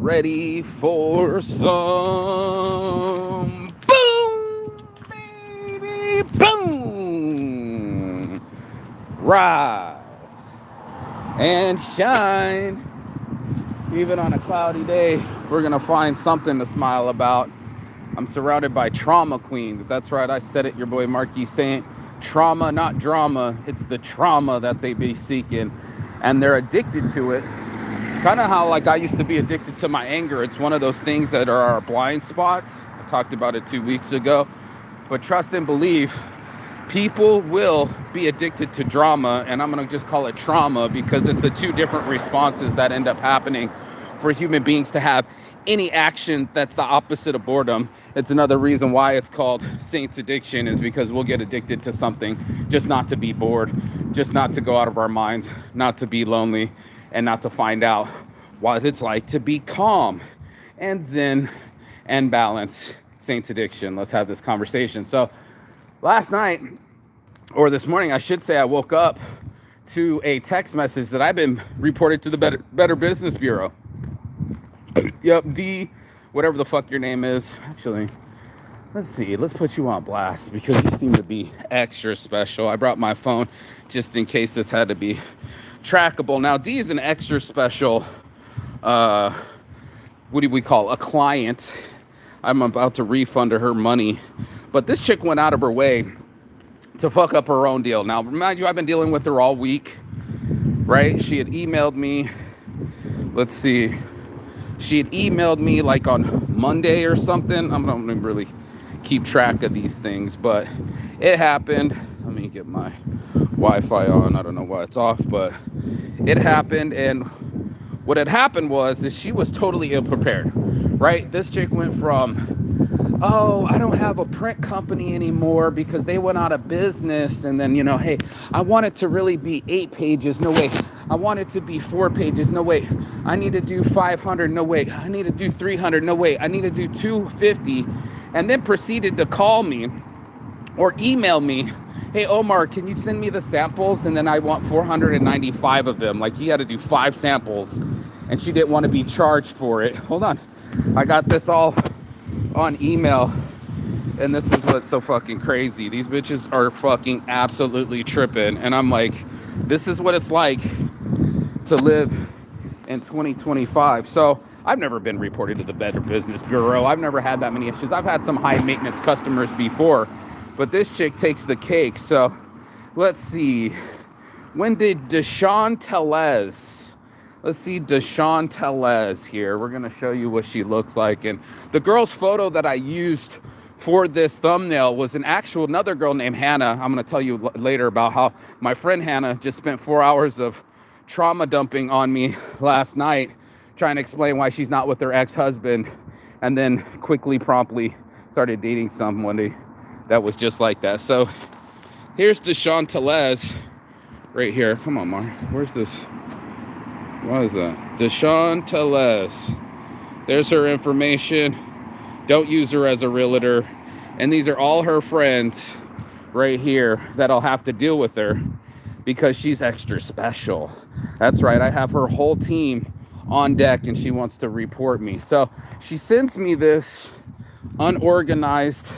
Ready for some boom, baby, boom. Rise and shine. Even on a cloudy day, we're going to find something to smile about. I'm surrounded by trauma queens. That's right, I said it, your boy Marquis saying trauma, not drama. It's the trauma that they be seeking, and they're addicted to it. Kind of how like I used to be addicted to my anger. It's one of those things that are our blind spots. I talked about it 2 weeks ago. But trust and believe, people will be addicted to drama, and I'm going to just call it trauma because it's the two different responses that end up happening for human beings to have any action that's the opposite of boredom. It's another reason why it's called Saints Addiction, is because we'll get addicted to something just not to be bored, just not to go out of our minds, not to be lonely, and not to find out what it's like to be calm and zen and balance. Saints Addiction. Let's have this conversation. So last night, or this morning, I should say, I woke up to a text message that I've been reported to the Better Business Bureau. Yep, D, whatever the fuck your name is. Actually, let's see. Let's put you on blast because you seem to be extra special. I brought my phone just in case this had to be trackable. Now, D is an extra special, what do we call, a client. I'm about to refund her money. But this chick went out of her way to fuck up her own deal. Now, remind you, I've been dealing with her all week, right? She had emailed me, let's see, she had emailed me like on Monday or something. I don't really keep track of these things, but it happened. Let me get my Wi-Fi on. I don't know why it's off, but it happened. And what had happened was that she was totally ill-prepared, right? This chick went from, oh, I don't have a print company anymore because they went out of business. And then, hey, I want it to really be 8 pages. No way. I want it to be 4 pages. No way. I need to do 500. No way. I need to do 300. No way. I need to do 250. And then proceeded to call me or email me. Hey, Omar, can you send me the samples? And then I want 495 of them. Like, you had to do 5 samples. And she didn't want to be charged for it. Hold on. I got this all on email. And this is what's so fucking crazy. These bitches are fucking absolutely tripping. And I'm like, this is what it's like to live in 2025. So I've never been reported to the Better Business Bureau. I've never had that many issues. I've had some high maintenance customers before, but this chick takes the cake. So let's see. When did Deshaun Tellez? Let's see, Deshaun Tellez here. We're going to show you what she looks like. And the girl's photo that I used for this thumbnail was another girl named Hannah. I'm going to tell you later about how my friend Hannah just spent 4 hours of trauma dumping on me last night, trying to explain why she's not with her ex-husband, and then promptly started dating somebody that was just like that. So here's Deshaun Tellez right here. Come on, Mar. Where's this? What is that? Deshaun Tellez. There's her information. Don't use her as a realtor. And these are all her friends right here that'll have to deal with her because she's extra special. That's right. I have her whole team on deck and she wants to report me. So she sends me this unorganized,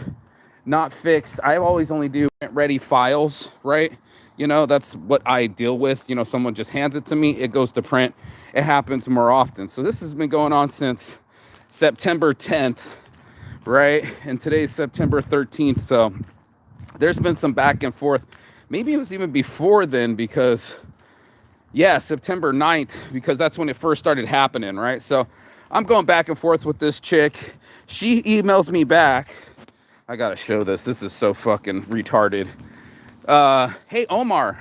not fixed. I always only do ready files, right? That's what I deal with. Someone just hands it to me. It goes to print. It happens more often. So this has been going on since September 10th, right? And today's September 13th. So there's been some back and forth. Maybe it was even before then because, September 9th, because that's when it first started happening, right? So I'm going back and forth with this chick. She emails me back. I got to show this. This is so fucking retarded. Hey, Omar.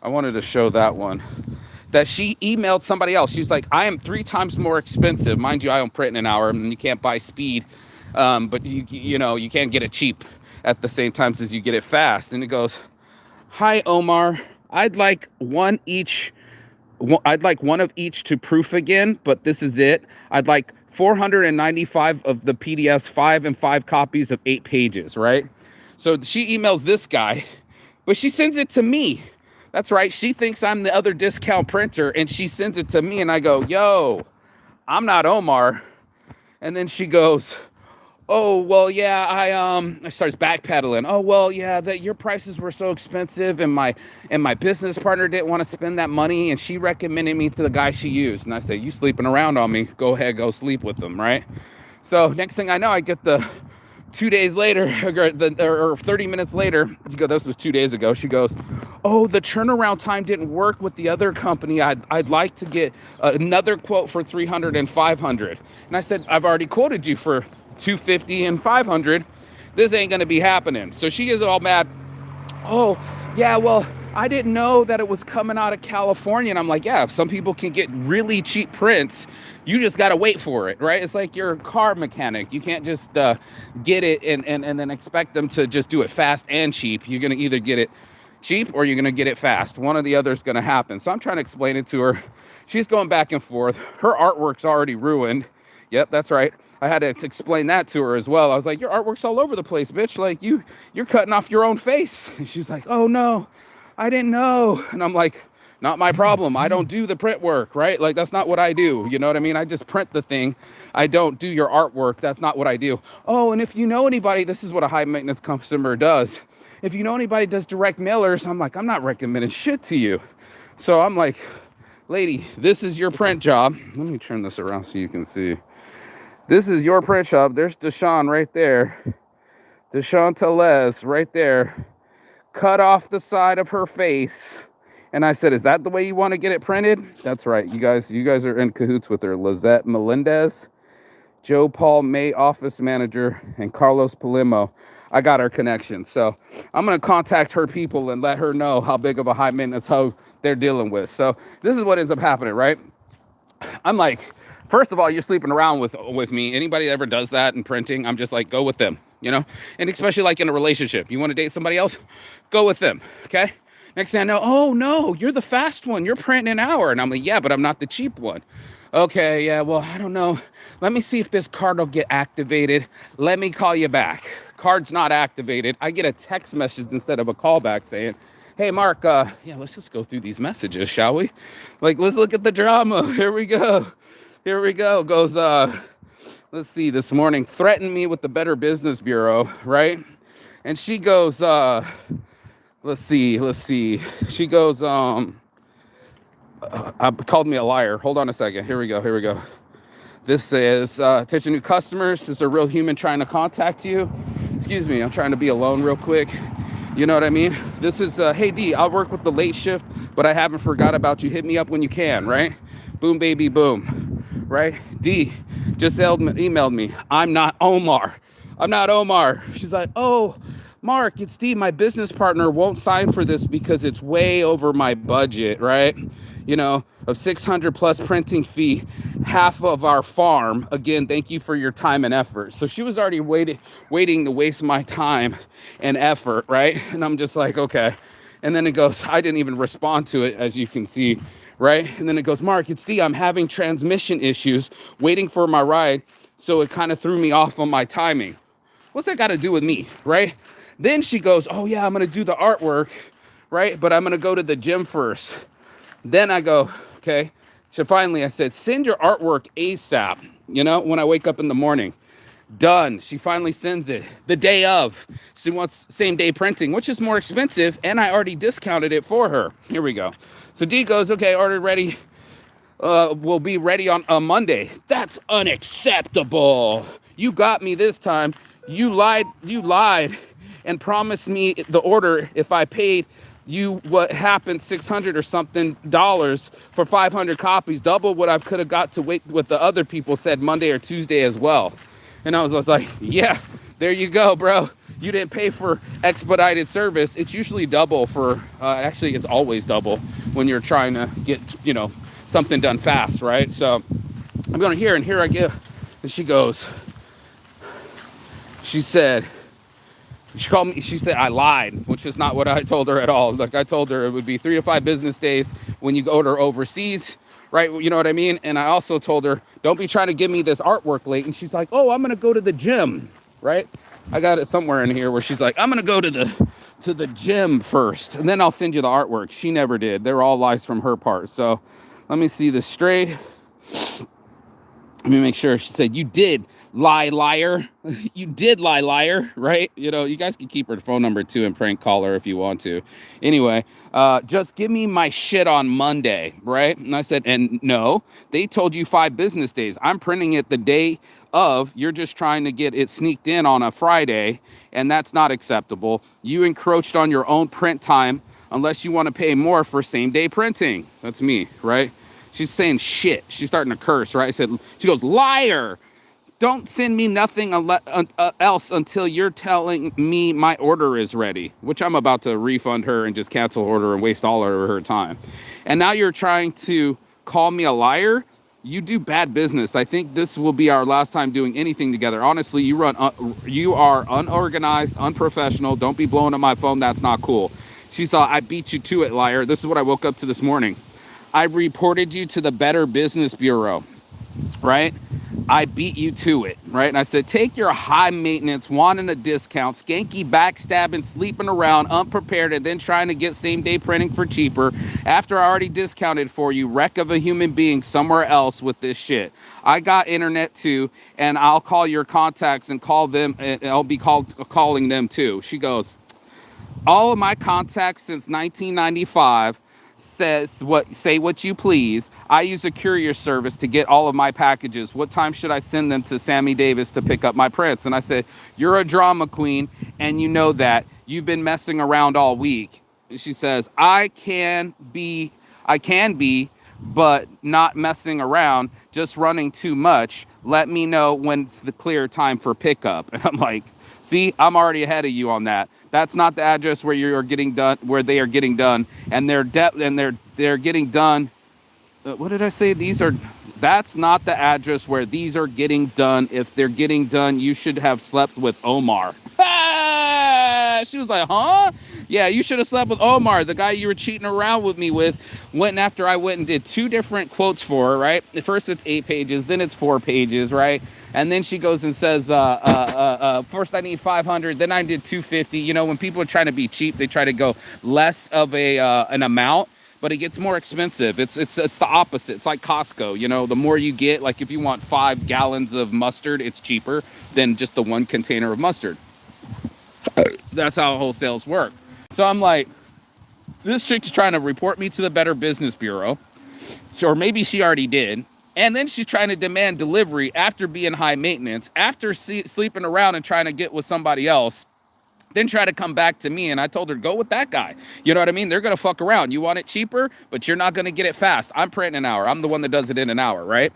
I wanted to show that one. That she emailed somebody else. She's like, I am 3 times more expensive. Mind you, I own print in an hour and you can't buy speed. But you can't get it cheap at the same time as you get it fast. And it goes, hi, Omar. I'd like one of each to proof again, but this is it. I'd like 495 of the PDFs, 5 and 5 copies of 8 pages, right? So she emails this guy, but she sends it to me. That's right. She thinks I'm the other discount printer and she sends it to me and I go, yo, I'm not Omar. And then she goes, oh, well, yeah, I starts backpedaling. Oh, well, yeah, that your prices were so expensive, and my business partner didn't want to spend that money, and she recommended me to the guy she used. And I said, you sleeping around on me? Go ahead, go sleep with them, right? So next thing I know, I get the 2 days later, or 30 minutes later, this was 2 days ago. She goes, oh, the turnaround time didn't work with the other company. I'd like to get another quote for 300 and 500. And I said, I've already quoted you for 250 and 500. This ain't gonna be happening. So she is all mad. Oh, yeah, well, I didn't know that it was coming out of California. And I'm like, yeah, some people can get really cheap prints. You just got to wait for it, right? It's like you're a car mechanic. You can't just get it and then expect them to just do it fast and cheap. You're going to either get it cheap or you're going to get it fast. One or the other is going to happen. So I'm trying to explain it to her. She's going back and forth. Her artwork's already ruined. Yep, that's right. I had to explain that to her as well. I was like, your artwork's all over the place, bitch. Like, you're cutting off your own face. And she's like, oh, no, I didn't know. And I'm like, not my problem. I don't do the print work, right? Like, that's not what I do. You know what I mean? I just print the thing. I don't do your artwork. That's not what I do. Oh, and if you know anybody, this is what a high maintenance customer does. If you know anybody does direct mailers, I'm like, I'm not recommending shit to you. So I'm like, lady, this is your print job. Let me turn this around so you can see. This is your print shop. There's Deshaun right there. Deshaun Telez right there. Cut off the side of her face. And I said, is that the way you want to get it printed? That's right. You guys are in cahoots with her. Lizette Melendez, Joe Paul May office manager, and Carlos Palimo. I got our connection. So I'm going to contact her people and let her know how big of a high maintenance hoe they're dealing with. So this is what ends up happening, right? I'm like, first of all, you're sleeping around with me. Anybody that ever does that in printing, I'm just like, go with them, you know? And especially like in a relationship, you want to date somebody else, go with them, okay? Next thing I know, oh no, you're the fast one. You're printing an hour. And I'm like, yeah, but I'm not the cheap one. Okay, yeah, well, I don't know. Let me see if this card will get activated. Let me call you back. Card's not activated. I get a text message instead of a call back saying, hey, Mark, yeah, let's just go through these messages, shall we? Like, let's look at the drama. Here we go. Goes, let's see, this morning, threatened me with the Better Business Bureau, right? And she goes, let's see. She goes, called me a liar. Hold on a second. Here we go. This says, attention new customers. This is a real human trying to contact you. Excuse me, I'm trying to be alone real quick. You know what I mean? This is, hey, D, I'll work with the late shift, but I haven't forgot about you. Hit me up when you can, right? Boom, baby, boom, right? D just emailed me. I'm not Omar. She's like, oh, Mark, it's D. My business partner won't sign for this because it's way over my budget, right? You know, of 600 plus printing fee, half of our farm. Again, thank you for your time and effort. So she was already waiting to waste my time and effort, right? And I'm just like, okay. And then it goes, I didn't even respond to it, as you can see, right? And then it goes, Mark, it's D. I'm having transmission issues, waiting for my ride. So it kind of threw me off on my timing. What's that got to do with me, right? Then she goes, oh yeah, I'm going to do the artwork, right? But I'm going to go to the gym first. Then I go, okay. So finally I said, send your artwork ASAP, you know, when I wake up in the morning. Done. She finally sends it the day of. She wants same day printing, which is more expensive, and I already discounted it for her. Here we go. So D goes, okay, order ready. Will be ready on a Monday. That's unacceptable. You got me this time. You lied and promised me the order if I paid you what happened, $600 or something dollars for 500 copies, double what I could have got to wait what the other people said Monday or Tuesday as well. And I was like, yeah, there you go, bro. You didn't pay for expedited service. It's usually double for, actually it's always double when you're trying to get, you know, something done fast, right? So I'm going here and here I go. And she goes, she called me, she said I lied, which is not what I told her at all. Like I told her it would be 3 to 5 business days when you order overseas, right? You know what I mean? And I also told her, don't be trying to give me this artwork late. And she's like, oh, I'm going to go to the gym, right? I got it somewhere in here where she's like, I'm going to go to the gym first, and then I'll send you the artwork. She never did. They were all lies from her part. So let me see this straight. let me make sure. She said, you did lie, liar. You did lie, liar, right? You know, you guys can keep her phone number too and prank call her if you want to. Anyway, just give me my shit on Monday, right? And I said, and no, they told you 5 business days. I'm printing it the day of. You're just trying to get it sneaked in on a Friday, and that's not acceptable. You encroached on your own print time unless you want to pay more for same day printing. That's me, right? She's saying shit. She's starting to curse, right? I said, she goes, liar. Don't send me nothing else until you're telling me my order is ready, which I'm about to refund her and just cancel order and waste all of her time. And now you're trying to call me a liar. You do bad business. I think this will be our last time doing anything together. Honestly, you are unorganized, unprofessional. Don't be blowing up my phone. That's not cool. She saw, I beat you to it, liar. This is what I woke up to this morning. I reported you to the Better Business Bureau, right? I beat you to it, right? And I said, take your high maintenance, wanting a discount, skanky backstabbing, sleeping around, unprepared, and then trying to get same day printing for cheaper after I already discounted for you, wreck of a human being somewhere else with this shit. I got internet too, and I'll call your contacts and call them, and I'll be calling them too. She goes, all of my contacts since 1995 say what you please. I use a courier service to get all of my packages. What time should I send them to Sammy Davis to pick up my prints? And I said, you're a drama queen, and you know that. You've been messing around all week. And she says, I can be, but not messing around, just running too much. Let me know when it's the clear time for pickup. And I'm like, see, I'm already ahead of you on that. That's not the address where you're getting done, where they are getting done, and they're getting done. What did I say? That's not the address where these are getting done. If they're getting done, you should have slept with Omar. She was like, huh? Yeah, you should have slept with Omar, the guy you were cheating around with me with. Went after I went and did 2 different quotes for her, right? At first it's 8 pages, then it's 4 pages, right? And then she goes and says, first I need 500, then I did 250. You know, when people are trying to be cheap, they try to go less of an amount, but it gets more expensive. It's the opposite. It's like Costco. You know, the more you get, like if you want 5 gallons of mustard, it's cheaper than just the 1 container of mustard. That's how wholesales work. So I'm like, this chick's trying to report me to the Better Business Bureau. So, or maybe she already did. And then she's trying to demand delivery after being high maintenance, after sleeping around and trying to get with somebody else, then try to come back to me. And I told her, go with that guy. You know what I mean? They're going to fuck around. You want it cheaper, but you're not going to get it fast. I'm printing an hour. I'm the one that does it in an hour, right?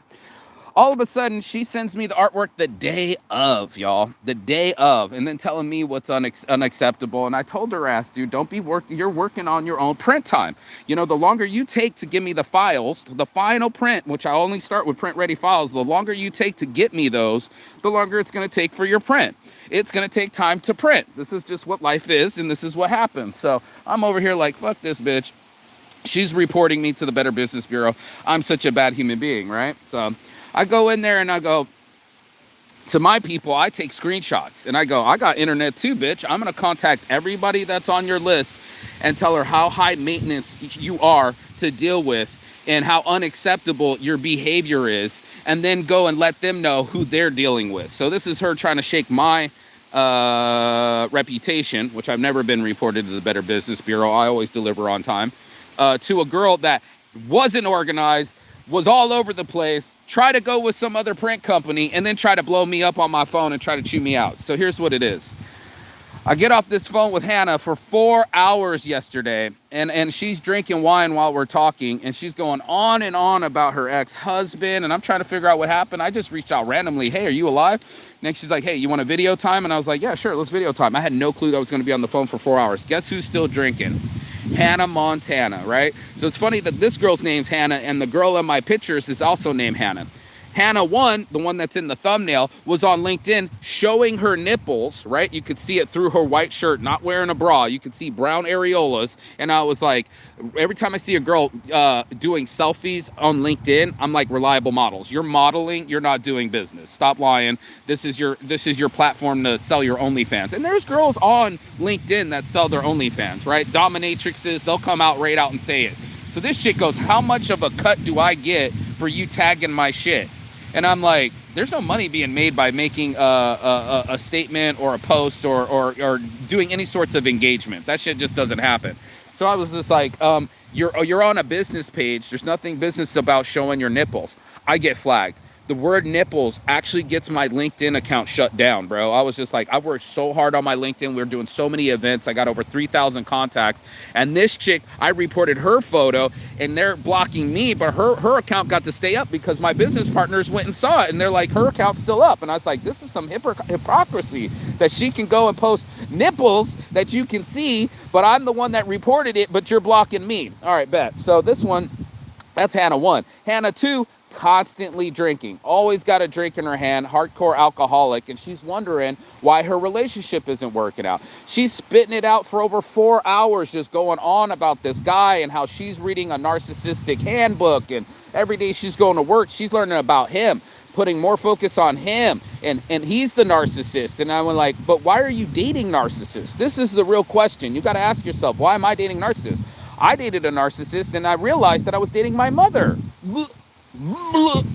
All of a sudden, she sends me the artwork the day of, y'all. The day of. And then telling me what's unacceptable. And I told her ass, dude, don't be working. You're working on your own print time. You know, the longer you take to give me the files, the final print, which I only start with print ready files, the longer you take to get me those, the longer it's going to take for your print. It's going to take time to print. This is just what life is, and this is what happens. So I'm over here like, fuck this bitch. She's reporting me to the Better Business Bureau. I'm such a bad human being, right? So I go in there and I go, to my people, I take screenshots and I go, I got internet too, bitch. I'm going to contact everybody that's on your list and tell her how high maintenance you are to deal with and how unacceptable your behavior is, and then go and let them know who they're dealing with. So this is her trying to shake my reputation, which I've never been reported to the Better Business Bureau. I always deliver on time, to a girl that wasn't organized, was all over the place, try to go with some other print company, and then try to blow me up on my phone and try to chew me out. So here's what it is. I get off this phone with Hannah for 4 hours yesterday, and she's drinking wine while we're talking, and she's going on and on about her ex-husband, and I'm trying to figure out what happened. I just reached out randomly, hey, are you alive? Next, she's like, hey, you want a video time? And I was like, yeah, sure, let's video time. I had no clue that I was going to be on the phone for 4 hours. Guess who's still drinking? Hannah Montana, right? So it's funny that this girl's name's Hannah, and the girl in my pictures is also named Hannah. Hannah 1, the one that's in the thumbnail, was on LinkedIn showing her nipples, right? You could see it through her white shirt, not wearing a bra. You could see brown areolas. And I was like, every time I see a girl doing selfies on LinkedIn, I'm like, reliable models. You're modeling, you're not doing business. Stop lying. This is your platform to sell your OnlyFans. And there's girls on LinkedIn that sell their OnlyFans, right? Dominatrixes, they'll come out right out and say it. So this chick goes, how much of a cut do I get for you tagging my shit? And I'm like, there's no money being made by making a statement or a post or doing any sorts of engagement. That shit just doesn't happen. So I was just like, you're on a business page. There's nothing business about showing your nipples. I get flagged. The word nipples actually gets my LinkedIn account shut down, bro. I was just like, I worked so hard on my LinkedIn. We were doing so many events. I got over 3,000 contacts. And this chick, I reported her photo and they're blocking me, but her account got to stay up because my business partners went and saw it. And they're like, her account's still up. And I was like, this is some hypocrisy that she can go and post nipples that you can see, but I'm the one that reported it, but you're blocking me. All right, bet. So this one, that's Hannah 1. Hannah 2, constantly drinking, always got a drink in her hand, hardcore alcoholic, and she's wondering why her relationship isn't working out. She's spitting it out for over 4 hours, just going on about this guy and how she's reading a narcissistic handbook, and every day she's going to work, she's learning about him, putting more focus on him, and he's the narcissist. And I went like, but why are you dating narcissists? This is the real question. You got to ask yourself, why am I dating narcissists? I dated a narcissist and I realized that I was dating my mother.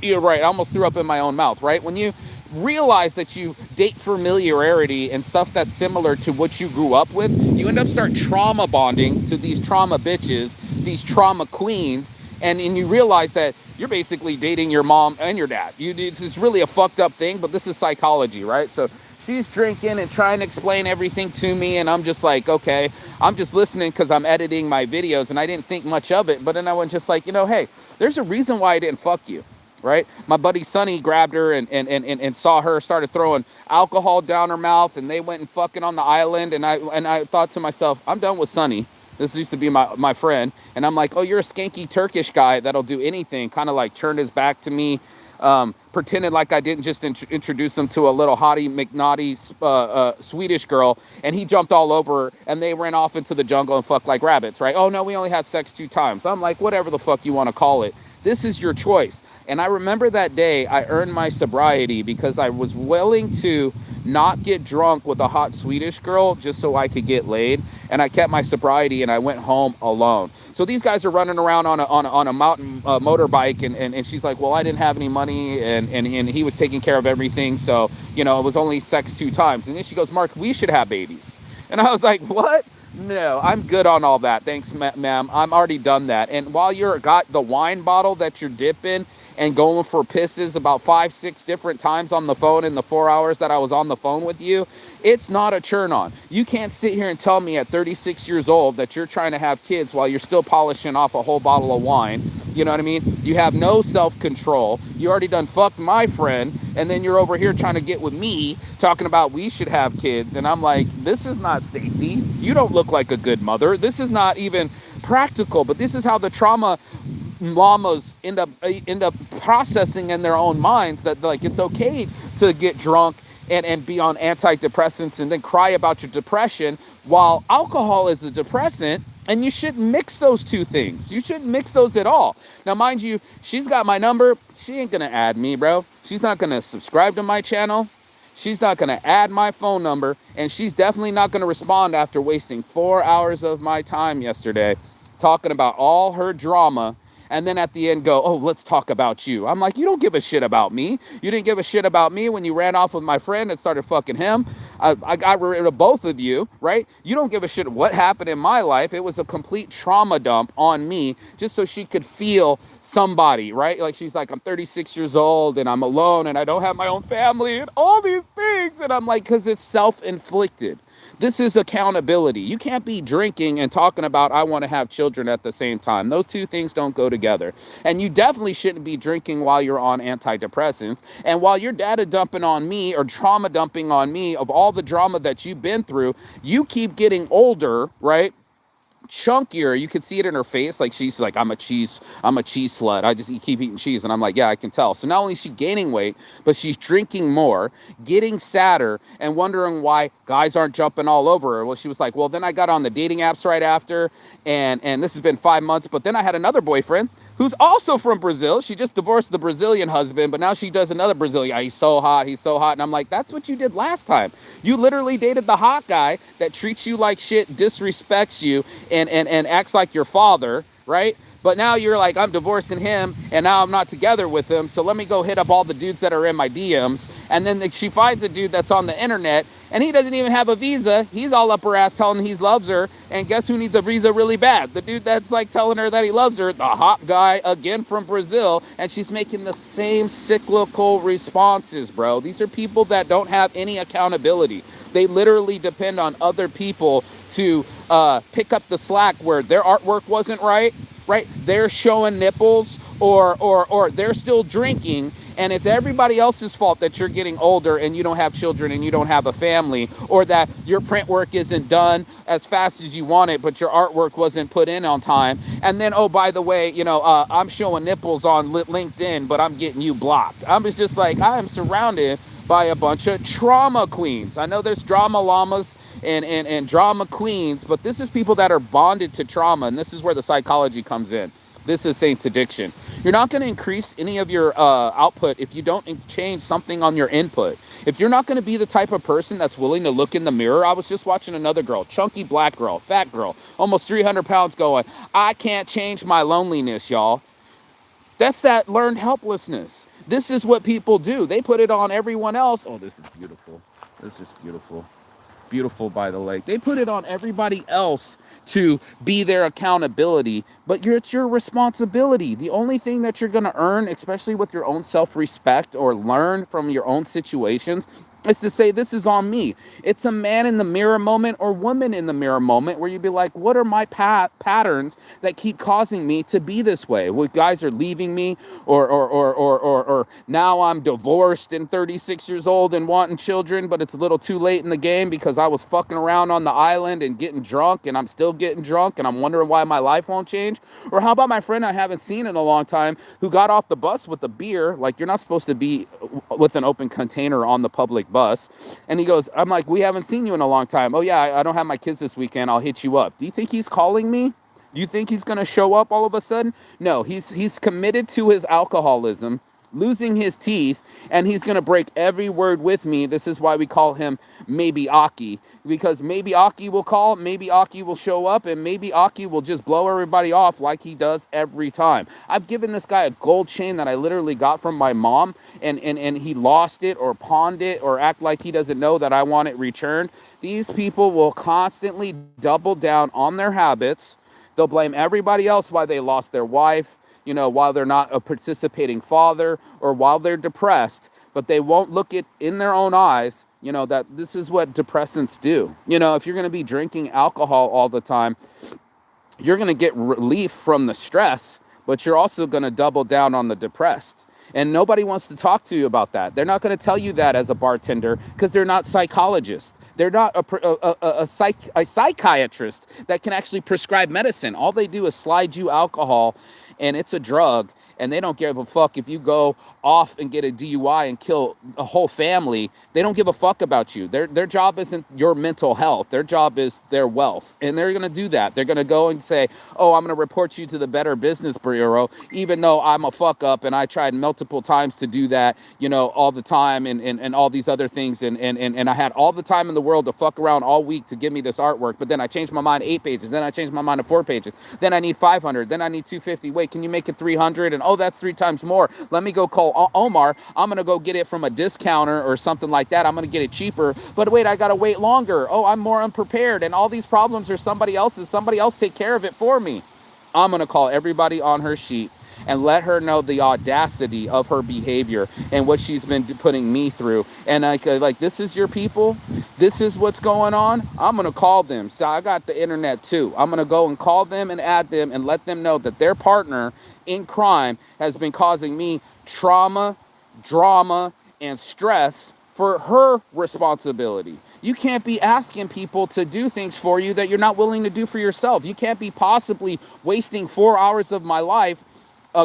You're right. I almost threw up in my own mouth, right? When you realize that you date familiarity and stuff that's similar to what you grew up with, you end up start trauma bonding to these trauma bitches, these trauma queens, and you realize that you're basically dating your mom and your dad. It's really a fucked up thing, but this is psychology, right? So she's drinking and trying to explain everything to me, and I'm just like, okay, I'm just listening because I'm editing my videos, and I didn't think much of it. But then I went just like, hey, there's a reason why I didn't fuck you, right? My buddy Sonny grabbed her and saw her, started throwing alcohol down her mouth, and they went and fucking on the island. And I thought to myself, I'm done with Sonny. This used to be my friend. And I'm like, oh, you're a skanky Turkish guy that'll do anything, kind of like turned his back to me. Pretended like I didn't just introduce him to a little hottie McNaughty Swedish girl, and he jumped all over her, and they ran off into the jungle and fucked like rabbits, right? Oh, no, we only had sex 2 times. I'm like, whatever the fuck you want to call it. This is your choice. And I remember that day I earned my sobriety because I was willing to not get drunk with a hot Swedish girl just so I could get laid. And I kept my sobriety and I went home alone. So these guys are running around on a mountain motorbike, and she's like, well, I didn't have any money, and he was taking care of everything. So, it was only sex 2 times. And then she goes, Mark, we should have babies. And I was like, what? No, I'm good on all that. Thanks, ma'am. I'm already done that. And while you're got the wine bottle that you're dipping and going for pisses about 5-6 different times on the phone in the 4 hours that I was on the phone with you, it's not a turn on. You can't sit here and tell me at 36 years old that you're trying to have kids while you're still polishing off a whole bottle of wine. You know what I mean? You have no self-control. You already done fucked my friend, and then you're over here trying to get with me, talking about we should have kids. And I'm like, this is not safety. You don't look like a good mother. This is not even practical, but this is how the trauma mamas end up processing in their own minds that like it's okay to get drunk and be on antidepressants and then cry about your depression, while alcohol is a depressant. And you shouldn't mix those two things. You shouldn't mix those at all. Now, mind you, she's got my number. She ain't going to add me, bro. She's not going to subscribe to my channel. She's not going to add my phone number. And she's definitely not going to respond after wasting 4 hours of my time yesterday talking about all her drama. And then at the end go, oh, let's talk about you. I'm like, you don't give a shit about me. You didn't give a shit about me when you ran off with my friend and started fucking him. I got rid of both of you, right? You don't give a shit what happened in my life. It was a complete trauma dump on me just so she could feel somebody, right? Like she's like, I'm 36 years old and I'm alone and I don't have my own family and all these things. And I'm like, because it's self-inflicted. This is accountability. You can't be drinking and talking about I want to have children at the same time. Those two things don't go together. And you definitely shouldn't be drinking while you're on antidepressants. And while you're data dumping on me or trauma dumping on me of all the drama that you've been through, you keep getting older, right? Chunkier. You could see it in her face. Like she's like, I'm a cheese slut. I just keep eating cheese. And I'm like, yeah, I can tell. So not only is she gaining weight, but she's drinking more, getting sadder, and wondering why guys aren't jumping all over her. Well, she was like, well, then I got on the dating apps right after, and this has been 5 months, but then I had another boyfriend who's also from Brazil. She just divorced the Brazilian husband, but now she does another Brazilian. He's so hot. And I'm like, that's what you did last time. You literally dated the hot guy that treats you like shit, disrespects you, and acts like your father, right? But now you're like, I'm divorcing him, and now I'm not together with him, so let me go hit up all the dudes that are in my DMs. And then she finds a dude that's on the internet, and he doesn't even have a visa. He's all up her ass telling he loves her, and guess who needs a visa really bad? The dude that's like telling her that he loves her, the hot guy, again from Brazil, and she's making the same cyclical responses, bro. These are people that don't have any accountability. They literally depend on other people to pick up the slack where their artwork wasn't right? They're showing nipples or they're still drinking, and it's everybody else's fault that you're getting older and you don't have children and you don't have a family, or that your print work isn't done as fast as you want it, but your artwork wasn't put in on time. And then, oh, by the way, I'm showing nipples on LinkedIn, but I'm getting you blocked. I'm just like, I am surrounded by a bunch of trauma queens. I know there's drama llamas and drama queens, but this is people that are bonded to trauma, and this is where the psychology comes in. This is Saint's addiction. You're not going to increase any of your output if you don't change something on your input. If you're not going to be the type of person that's willing to look in the mirror. I was just watching another girl, chunky black girl, fat girl, almost 300 pounds, going, I can't change my loneliness, y'all. That's that learned helplessness. This is what people do. They put it on everyone else. Oh, this is beautiful. This is beautiful. Beautiful by the lake. They put it on everybody else to be their accountability, but it's your responsibility. The only thing that you're going to earn, especially with your own self-respect or learn from your own situations, is to say, this is on me. It's a man in the mirror moment or woman in the mirror moment where you'd be like, what are my patterns that keep causing me to be this way? Well, guys are leaving me, or now I'm divorced and 36 years old and wanting children, but it's a little too late in the game because I was fucking around on the island and getting drunk, and I'm still getting drunk, and I'm wondering why my life won't change. Or how about my friend I haven't seen in a long time who got off the bus with a beer? Like, you're not supposed to be with an open container on the public bus. And he goes, I'm like, we haven't seen you in a long time. Oh yeah, I don't have my kids this weekend. I'll hit you up. Do you think he's calling me? Do you think he's going to show up all of a sudden? No, he's committed to his alcoholism, losing his teeth, and he's going to break every word with me. This is why we call him Maybe Aki, because maybe Aki will call, maybe Aki will show up, and maybe Aki will just blow everybody off like he does every time. I've given this guy a gold chain that I literally got from my mom, and he lost it or pawned it or act like he doesn't know that I want it returned. These people will constantly double down on their habits. They'll blame everybody else why they lost their wife, while they're not a participating father, or while they're depressed, but they won't look it in their own eyes, that this is what depressants do. If you're going to be drinking alcohol all the time, you're going to get relief from the stress, but you're also going to double down on the depressed. And nobody wants to talk to you about that. They're not going to tell you that as a bartender because they're not psychologists. They're not a psychiatrist that can actually prescribe medicine. All they do is slide you alcohol, and it's a drug, and they don't give a fuck if you go off and get a DUI and kill a whole family. They don't give a fuck about you. Their job isn't your mental health. Their job is their wealth, and they're going to do that. They're going to go and say, oh, I'm going to report you to the Better Business Bureau, even though I'm a fuck up and I tried multiple times to do that, all the time, and all these other things, and I had all the time in the world to fuck around all week to give me this artwork, but then I changed my mind 8 pages, then I changed my mind to 4 pages, then I need 500, then I need 250. Wait, can you make it 300? And oh, that's 3 times more. Let me go call Omar. I'm going to go get it from a discounter or something like that. I'm going to get it cheaper. But wait, I got to wait longer. Oh, I'm more unprepared. And all these problems are somebody else's. Somebody else take care of it for me. I'm going to call everybody on her sheet and let her know the audacity of her behavior and what she's been putting me through. And like, this is your people. This is what's going on. I'm going to call them. So I got the internet too. I'm going to go and call them and add them and let them know that their partner in crime has been causing me trauma, drama, and stress for her responsibility. You can't be asking people to do things for you that you're not willing to do for yourself. You can't be possibly wasting 4 hours of my life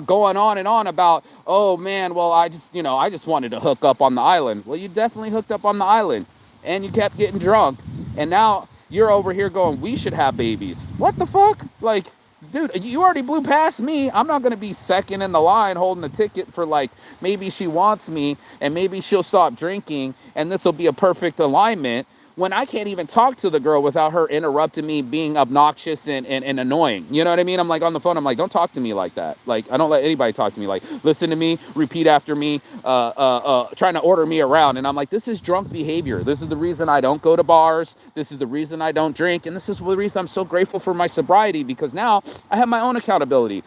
going on and on about, oh man, well, I just wanted to hook up on the island. Well, you definitely hooked up on the island, and you kept getting drunk, and now you're over here going, we should have babies. What the fuck? Like, dude, you already blew past me. I'm not going to be second in the line holding the ticket for, like, maybe she wants me and maybe she'll stop drinking and this will be a perfect alignment. when I can't even talk to the girl without her interrupting me, being obnoxious and annoying. You know what I mean? I'm like on the phone. I'm like, don't talk to me like that. Like, I don't let anybody talk to me. Like, listen to me, repeat after me, trying to order me around. And I'm like, this is drunk behavior. This is the reason I don't go to bars. This is the reason I don't drink. And this is the reason I'm so grateful for my sobriety, because now I have my own accountability.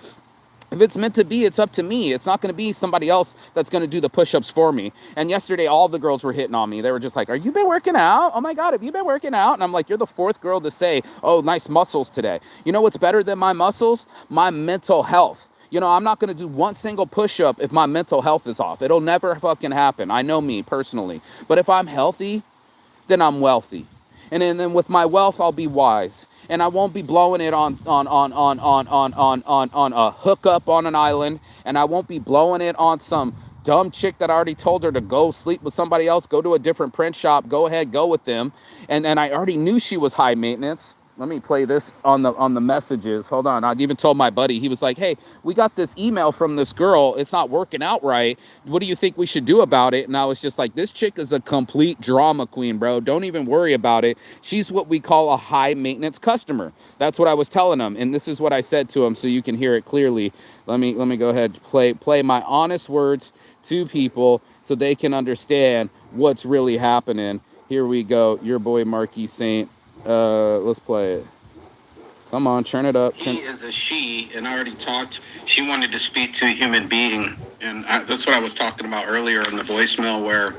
If it's meant to be, it's up to me. It's not going to be somebody else that's going to do the push-ups for me. And yesterday, all the girls were hitting on me. They were just like, "Are you been working out? Oh my God, have you been working out?" And I'm like, you're the fourth girl to say, "Oh, nice muscles today." You know what's better than my muscles? My mental health. You know, I'm not going to do one single push-up if my mental health is off. It'll never fucking happen. I know me personally. But if I'm healthy, then I'm wealthy. And then with my wealth, I'll be wise. And I won't be blowing it on a hookup on an island. And I won't be blowing it on some dumb chick that I already told her to go sleep with somebody else, go to a different print shop, go ahead, go with them. And I already knew she was high maintenance. Let me play this on the messages. Hold on. I even told my buddy, he was like, "Hey, we got this email from this girl. It's not working out right. What do you think we should do about it?" And I was just like, this chick is a complete drama queen, bro. Don't even worry about it. She's what we call a high maintenance customer. That's what I was telling him. And this is what I said to him so you can hear it clearly. Let me go ahead and play my honest words to people so they can understand what's really happening. Here we go. Your boy Marquis Saint. Let's play it. Come on, turn it up. He is a she, and I already talked. She wanted to speak to a human being, and that's what I was talking about earlier in the voicemail where,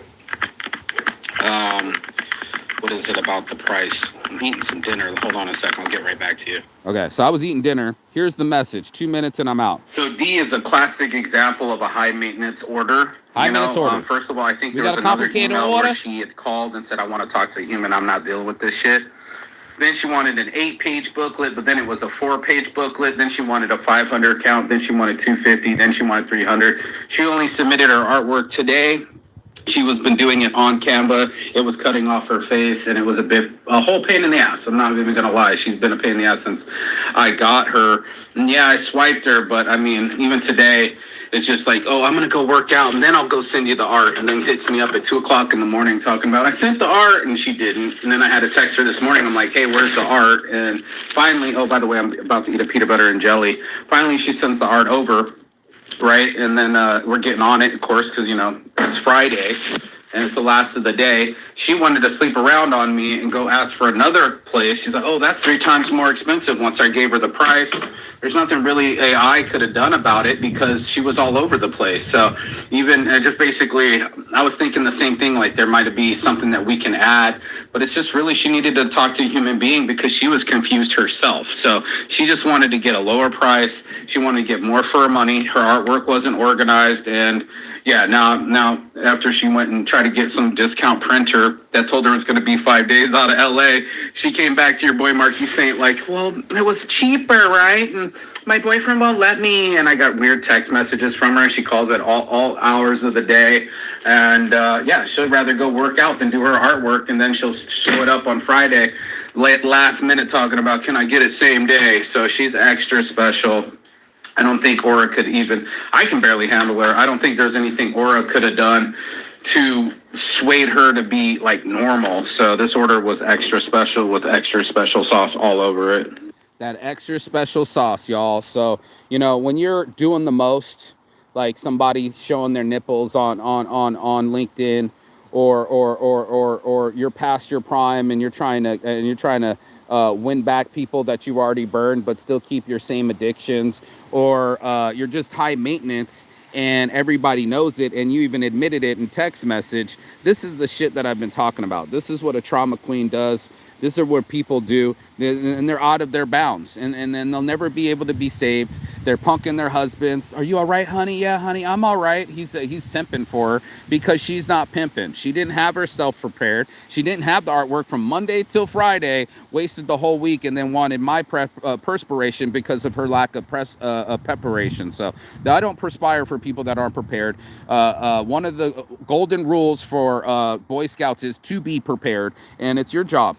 what is it about the price? I'm eating some dinner. Hold on a second. I'll get right back to you. Okay, so I was eating dinner. Here's the message. 2 minutes and I'm out. So D is a classic example of a high maintenance order. High maintenance order. First of all, I think there was another email where she had called and said, "I want to talk to a human. I'm not dealing with this shit." Then she wanted an 8-page booklet, but then it was a 4-page booklet. Then she wanted a 500 count. Then she wanted 250. Then she wanted 300. She only submitted her artwork today. She was been doing it on Canva. It was cutting off her face, and it was a whole pain in the ass. I'm not even gonna lie. She's been a pain in the ass since I got her. And yeah, I swiped her, but I mean, even today, it's just like, "Oh, I'm gonna go work out, and then I'll go send you the art." And then hits me up at 2:00 in the morning talking about, "I sent the art," and she didn't. And then I had to text her this morning. I'm like, "Hey, where's the art?" And finally, oh, by the way, I'm about to eat a peanut butter and jelly. Finally, she sends the art over. Right, and then we're getting on it, of course, because, you know, it's Friday, and it's the last of the day. She wanted to sleep around on me and go ask for another place. She's like, "Oh, that's 3 times more expensive." Once I gave her the price, there's nothing really AI could have done about it because she was all over the place. So even just basically, I was thinking the same thing, like there might be something that we can add, but it's just really she needed to talk to a human being because she was confused herself. So she just wanted to get a lower price. She wanted to get more for her money. Her artwork wasn't organized, and yeah, now after she went and tried to get some discount printer that told her it was going to be 5 days out of LA, she came back to your boy Marquis Saint like, "Well, it was cheaper, right? And my boyfriend won't let me." And I got weird text messages from her. She calls at all hours of the day. And yeah, she'd rather go work out than do her artwork. And then she'll show it up on Friday, last minute talking about, "Can I get it same day?" So she's extra special. I don't think Aura could even, I can barely handle her. I don't think there's anything Aura could have done to sway her to be like normal. So this order was extra special with extra special sauce all over it. That extra special sauce, y'all. So, you know, when you're doing the most, like somebody showing their nipples on LinkedIn, or you're past your prime and you're trying to win back people that you already burned but still keep your same addictions, or you're just high maintenance and everybody knows it and you even admitted it in text message. This is the shit that I've been talking about. This is what a trauma queen does. This is what people do, and they're out of their bounds, and then they'll never be able to be saved. They're punking their husbands. "Are you all right, honey?" "Yeah, honey, I'm all right." He's simping for her because she's not pimping. She didn't have herself prepared. She didn't have the artwork from Monday till Friday, wasted the whole week, and then wanted my perspiration because of her lack of preparation. So I don't perspire for people that aren't prepared. One of the golden rules for Boy Scouts is to be prepared, and it's your job.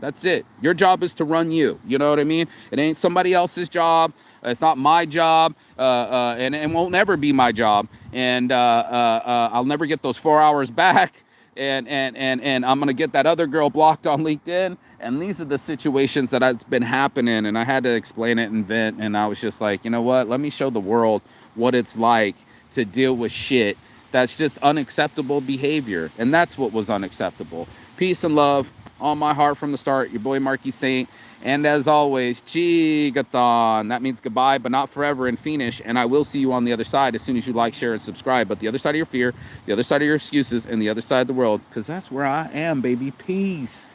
That's it. Your job is to run you. You know what I mean? It ain't somebody else's job. It's not my job, and it won't never be my job. And I'll never get those 4 hours back and I'm gonna get that other girl blocked on LinkedIn. And these are the situations that has been happening, and I had to explain it and vent. And I was just like, you know what? Let me show the world what it's like to deal with shit that's just unacceptable behavior. And that's what was unacceptable. Peace and love on my heart from the start. Your boy Marky Saint. And as always, Chigathon. That means goodbye, but not forever in Phoenix. And I will see you on the other side as soon as you like, share, and subscribe. But the other side of your fear, the other side of your excuses, and the other side of the world, because that's where I am, baby. Peace.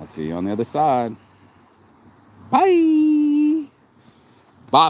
I'll see you on the other side. Bye.